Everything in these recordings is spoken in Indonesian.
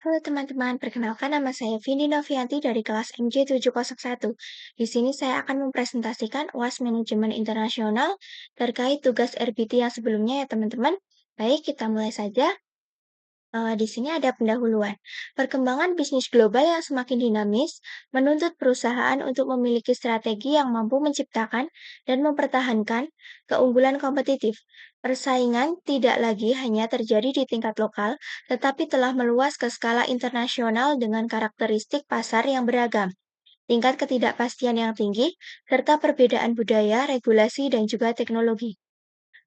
Halo teman-teman, perkenalkan nama saya Vindi Novianti dari kelas MJ701. Di sini saya akan mempresentasikan UAS Manajemen Internasional terkait tugas RBT yang sebelumnya ya teman-teman. Baik, kita mulai saja. Di sini ada pendahuluan. Perkembangan bisnis global yang semakin dinamis menuntut perusahaan untuk memiliki strategi yang mampu menciptakan dan mempertahankan keunggulan kompetitif. Persaingan tidak lagi hanya terjadi di tingkat lokal, tetapi telah meluas ke skala internasional dengan karakteristik pasar yang beragam, tingkat ketidakpastian yang tinggi, serta perbedaan budaya, regulasi, dan juga teknologi.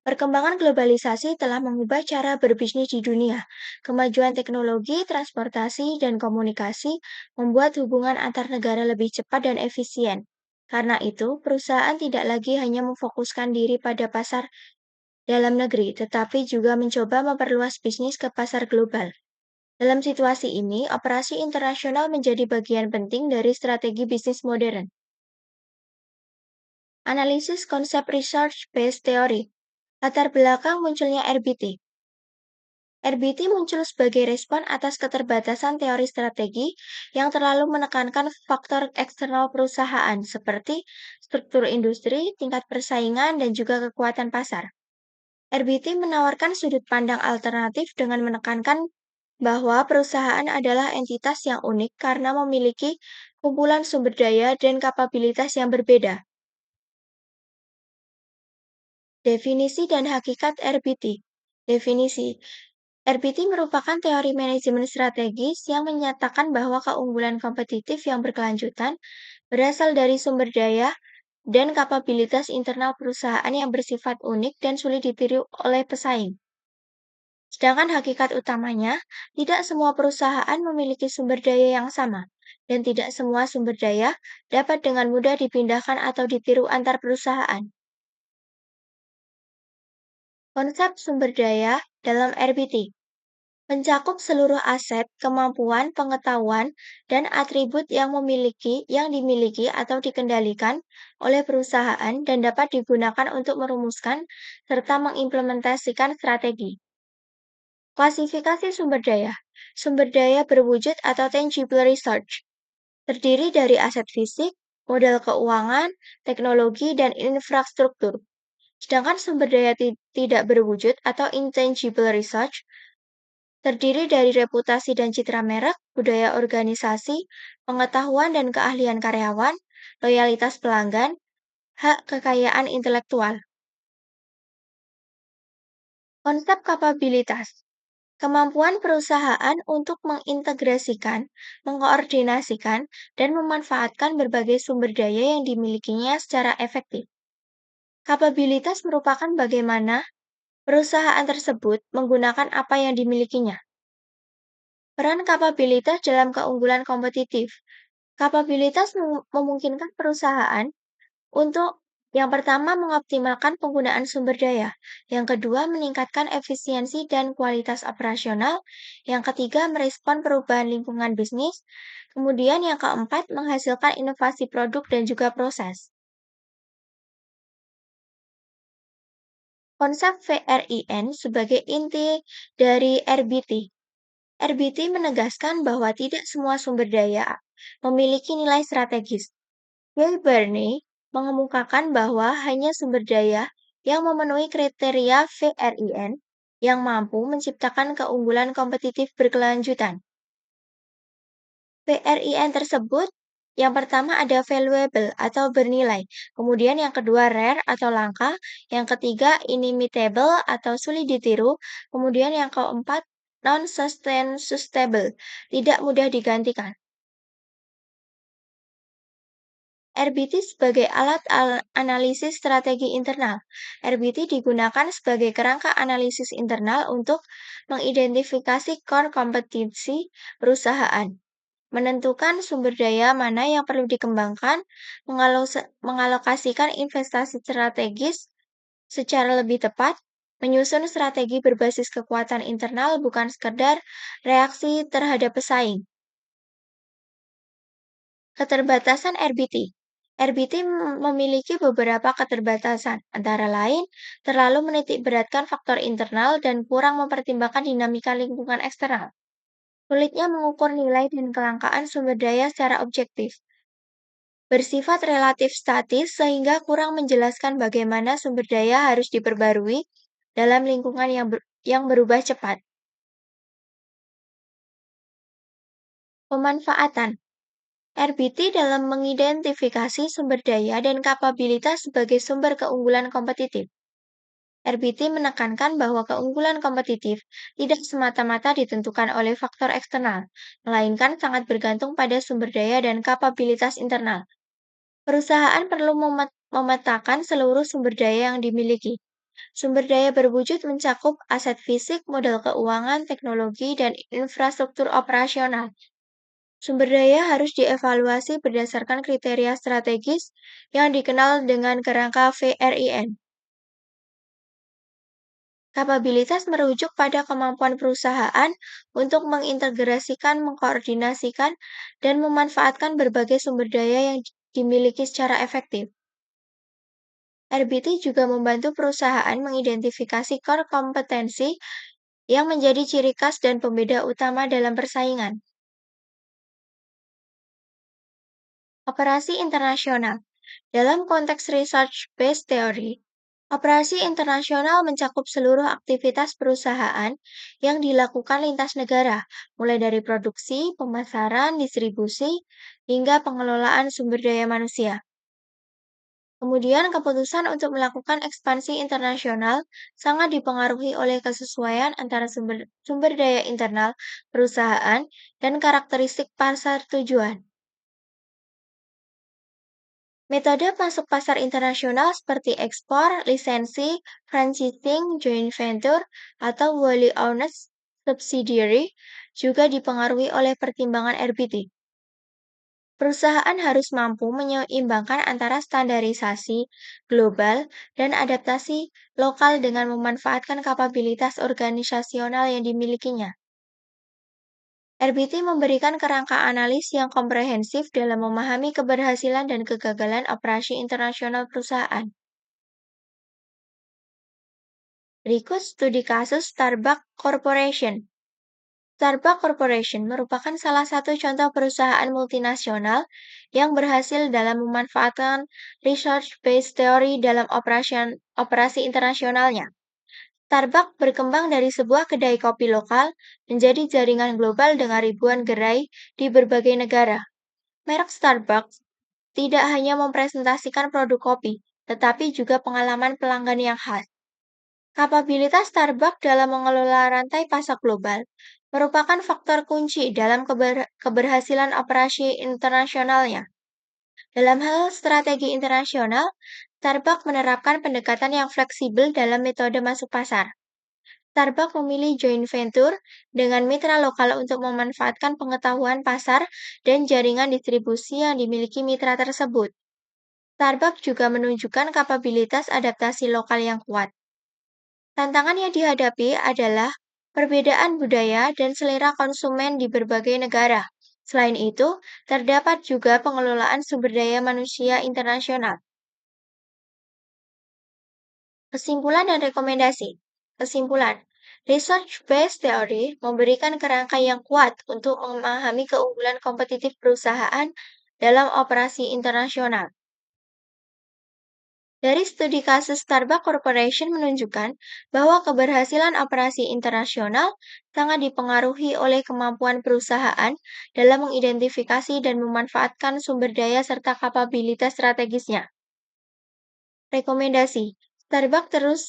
Perkembangan globalisasi telah mengubah cara berbisnis di dunia. Kemajuan teknologi, transportasi, dan komunikasi membuat hubungan antar negara lebih cepat dan efisien. Karena itu, perusahaan tidak lagi hanya memfokuskan diri pada pasar dalam negeri, tetapi juga mencoba memperluas bisnis ke pasar global. Dalam situasi ini, operasi internasional menjadi bagian penting dari strategi bisnis modern. Analisis konsep research-based theory. Latar belakang munculnya RBT. RBT muncul sebagai respon atas keterbatasan teori strategi yang terlalu menekankan faktor eksternal perusahaan seperti struktur industri, tingkat persaingan, dan juga kekuatan pasar. RBT menawarkan sudut pandang alternatif dengan menekankan bahwa perusahaan adalah entitas yang unik karena memiliki kumpulan sumber daya dan kapabilitas yang berbeda. Definisi dan hakikat RBT. Definisi RBT merupakan teori manajemen strategis yang menyatakan bahwa keunggulan kompetitif yang berkelanjutan berasal dari sumber daya dan kapabilitas internal perusahaan yang bersifat unik dan sulit ditiru oleh pesaing. Sedangkan hakikat utamanya, tidak semua perusahaan memiliki sumber daya yang sama, dan tidak semua sumber daya dapat dengan mudah dipindahkan atau ditiru antar perusahaan. Konsep sumber daya dalam RBT mencakup seluruh aset, kemampuan, pengetahuan, dan atribut yang dimiliki atau dikendalikan oleh perusahaan dan dapat digunakan untuk merumuskan serta mengimplementasikan strategi. Klasifikasi sumber daya. Sumber daya berwujud atau tangible research terdiri dari aset fisik, modal keuangan, teknologi, dan infrastruktur. Sedangkan sumber daya tidak berwujud atau intangible research terdiri dari reputasi dan citra merek, budaya organisasi, pengetahuan dan keahlian karyawan, loyalitas pelanggan, hak kekayaan intelektual. Konsep kapabilitas. Kemampuan perusahaan untuk mengintegrasikan, mengkoordinasikan, dan memanfaatkan berbagai sumber daya yang dimilikinya secara efektif. Kapabilitas merupakan bagaimana perusahaan tersebut menggunakan apa yang dimilikinya. Peran kapabilitas dalam keunggulan kompetitif. Kapabilitas memungkinkan perusahaan untuk yang pertama mengoptimalkan penggunaan sumber daya, yang kedua meningkatkan efisiensi dan kualitas operasional, yang ketiga merespon perubahan lingkungan bisnis, kemudian yang keempat menghasilkan inovasi produk dan juga proses. Konsep VRIN sebagai inti dari RBT. RBT menegaskan bahwa tidak semua sumber daya memiliki nilai strategis. Gay Burney mengemukakan bahwa hanya sumber daya yang memenuhi kriteria VRIN yang mampu menciptakan keunggulan kompetitif berkelanjutan. VRIN tersebut yang pertama ada valuable atau bernilai, kemudian yang kedua rare atau langka, yang ketiga inimitable atau sulit ditiru, kemudian yang keempat non-sustainable, tidak mudah digantikan. RBT sebagai alat analisis strategi internal. RBT digunakan sebagai kerangka analisis internal untuk mengidentifikasi core kompetensi perusahaan, menentukan sumber daya mana yang perlu dikembangkan, mengalokasikan investasi strategis secara lebih tepat, menyusun strategi berbasis kekuatan internal bukan sekedar reaksi terhadap pesaing. Keterbatasan RBT. RBT memiliki beberapa keterbatasan, antara lain terlalu menitikberatkan faktor internal dan kurang mempertimbangkan dinamika lingkungan eksternal. Sulitnya mengukur nilai dan kelangkaan sumber daya secara objektif. Bersifat relatif statis sehingga kurang menjelaskan bagaimana sumber daya harus diperbarui dalam lingkungan yang berubah cepat. Pemanfaatan RBT dalam mengidentifikasi sumber daya dan kapabilitas sebagai sumber keunggulan kompetitif. RBT menekankan bahwa keunggulan kompetitif tidak semata-mata ditentukan oleh faktor eksternal, melainkan sangat bergantung pada sumber daya dan kapabilitas internal. Perusahaan perlu memetakan seluruh sumber daya yang dimiliki. Sumber daya berwujud mencakup aset fisik, modal keuangan, teknologi, dan infrastruktur operasional. Sumber daya harus dievaluasi berdasarkan kriteria strategis yang dikenal dengan kerangka VRIN. Kapabilitas merujuk pada kemampuan perusahaan untuk mengintegrasikan, mengkoordinasikan, dan memanfaatkan berbagai sumber daya yang dimiliki secara efektif. RBT juga membantu perusahaan mengidentifikasi core kompetensi yang menjadi ciri khas dan pembeda utama dalam persaingan. Operasi internasional. Dalam konteks research-based theory, operasi internasional mencakup seluruh aktivitas perusahaan yang dilakukan lintas negara, mulai dari produksi, pemasaran, distribusi, hingga pengelolaan sumber daya manusia. Kemudian, keputusan untuk melakukan ekspansi internasional sangat dipengaruhi oleh kesesuaian antara sumber daya internal perusahaan dan karakteristik pasar tujuan. Metode masuk pasar internasional seperti ekspor, lisensi, franchising, joint venture, atau wholly owned subsidiary juga dipengaruhi oleh pertimbangan RBT. Perusahaan harus mampu menyeimbangkan antara standarisasi global dan adaptasi lokal dengan memanfaatkan kapabilitas organisasional yang dimilikinya. RBT memberikan kerangka analis yang komprehensif dalam memahami keberhasilan dan kegagalan operasi internasional perusahaan. Berikut studi kasus Starbucks Corporation. Starbucks Corporation merupakan salah satu contoh perusahaan multinasional yang berhasil dalam memanfaatkan research-based theory dalam operasi internasionalnya. Starbucks berkembang dari sebuah kedai kopi lokal menjadi jaringan global dengan ribuan gerai di berbagai negara. Merek Starbucks tidak hanya mempresentasikan produk kopi, tetapi juga pengalaman pelanggan yang khas. Kapabilitas Starbucks dalam mengelola rantai pasar global merupakan faktor kunci dalam keberhasilan operasi internasionalnya. Dalam hal strategi internasional, Starbucks menerapkan pendekatan yang fleksibel dalam metode masuk pasar. Starbucks memilih joint venture dengan mitra lokal untuk memanfaatkan pengetahuan pasar dan jaringan distribusi yang dimiliki mitra tersebut. Starbucks juga menunjukkan kapabilitas adaptasi lokal yang kuat. Tantangan yang dihadapi adalah perbedaan budaya dan selera konsumen di berbagai negara. Selain itu, terdapat juga pengelolaan sumber daya manusia internasional. Kesimpulan dan rekomendasi. Kesimpulan, research-based theory memberikan kerangka yang kuat untuk memahami keunggulan kompetitif perusahaan dalam operasi internasional. Dari studi kasus Starbucks Corporation menunjukkan bahwa keberhasilan operasi internasional sangat dipengaruhi oleh kemampuan perusahaan dalam mengidentifikasi dan memanfaatkan sumber daya serta kapabilitas strategisnya. Rekomendasi, Starbucks terus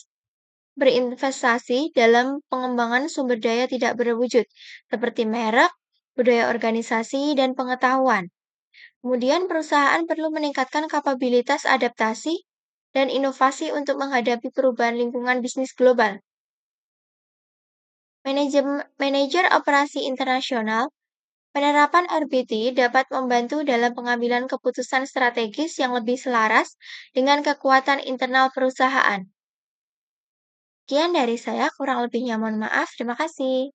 berinvestasi dalam pengembangan sumber daya tidak berwujud, seperti merek, budaya organisasi, dan pengetahuan. Kemudian perusahaan perlu meningkatkan kapabilitas adaptasi dan inovasi untuk menghadapi perubahan lingkungan bisnis global. Manajer operasi internasional, penerapan RBT dapat membantu dalam pengambilan keputusan strategis yang lebih selaras dengan kekuatan internal perusahaan. Sekian dari saya, kurang lebihnya mohon maaf. Terima kasih.